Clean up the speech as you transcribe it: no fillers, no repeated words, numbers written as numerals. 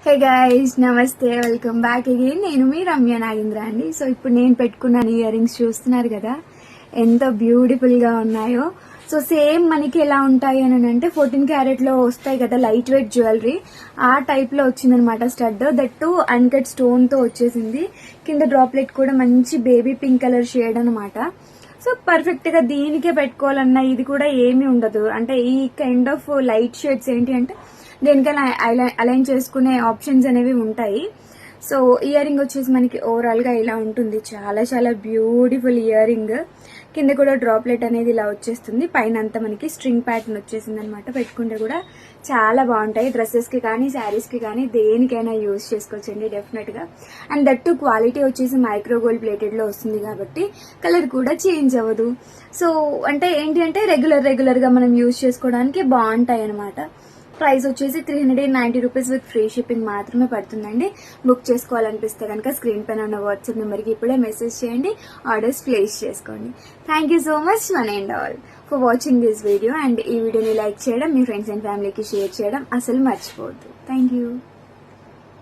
Hey guys, నమస్తే, welcome back again. నేను మీ రమ్య నాగేంద్ర అండి. సో ఇప్పుడు నేను పెట్టుకున్న ఇయర్ రింగ్స్ చూస్తున్నారు కదా, ఎంత బ్యూటిఫుల్ గా ఉన్నాయో. సో సేమ్ మనకి ఎలా ఉంటాయి అని అంటే 14 క్యారెట్ లో వస్తాయి కదా లైట్ వెయిట్ జ్యువెలరీ, ఆ టైప్ లో వచ్చిందనమాట stud. That to uncut stone తో వచ్చేసింది. కింద డ్రాప్లెట్ కూడా మంచి బేబీ పింక్ కలర్ షేడ్ అనమాట. సో పర్ఫెక్ట్ గా దీనికే పెట్టుకోవాలన్నా ఇది కూడా ఏమీ ఉండదు. అంటే ఈ కైండ్ ఆఫ్ లైట్ షేడ్స్ ఏంటి అంటే దేనికైనా అలైన్ చేసుకునే ఆప్షన్స్ అనేవి ఉంటాయి. సో ఇయర్ రింగ్ వచ్చేసి మనకి ఓవరాల్ గా ఇలా ఉంటుంది. చాలా చాలా బ్యూటిఫుల్ ఇయర్ రింగ్. కింద కూడా డ్రాప్లెట్ అనేది ఇలా వచ్చేస్తుంది. పైన అంతా మనకి స్ట్రింగ్ ప్యాటర్న్ వచ్చేసింది అనమాట. పెట్టుకుంటే కూడా చాలా బాగుంటాయి. డ్రెస్సెస్ కి కానీ శారీస్ కి కానీ దేనికైనా యూజ్ చేసుకోవచ్చండి డెఫినెట్ గా. అండ్ దట్ టు క్వాలిటీ వచ్చేసి మైక్రో గోల్డ్ ప్లేటెడ్ లో వస్తుంది కాబట్టి కలర్ కూడా చేంజ్ అవ్వదు. సో అంటే ఏంటి అంటే రెగ్యులర్ గా మనం యూజ్ చేసుకోవడానికి బాగుంటాయి అనమాట. ప్రైస్ వచ్చేసి 390 రూపీస్ విత్ ఫ్రీ షిప్పింగ్ మాత్రమే పడుతుందండి. బుక్ చేసుకోవాలనిపిస్తే కనుక స్క్రీన్ పైన ఉన్న వాట్సాప్ నెంబర్కి ఇప్పుడే మెసేజ్ చేయండి, ఆర్డర్స్ ప్లేస్ చేసుకోండి. Thank you so much one and all for watching this video. And ఈ వీడియోని లైక్ చేయడం, మీ ఫ్రెండ్స్ అండ్ ఫ్యామిలీకి షేర్ చేయడం అసలు మర్చిపోవద్దు. Thank you.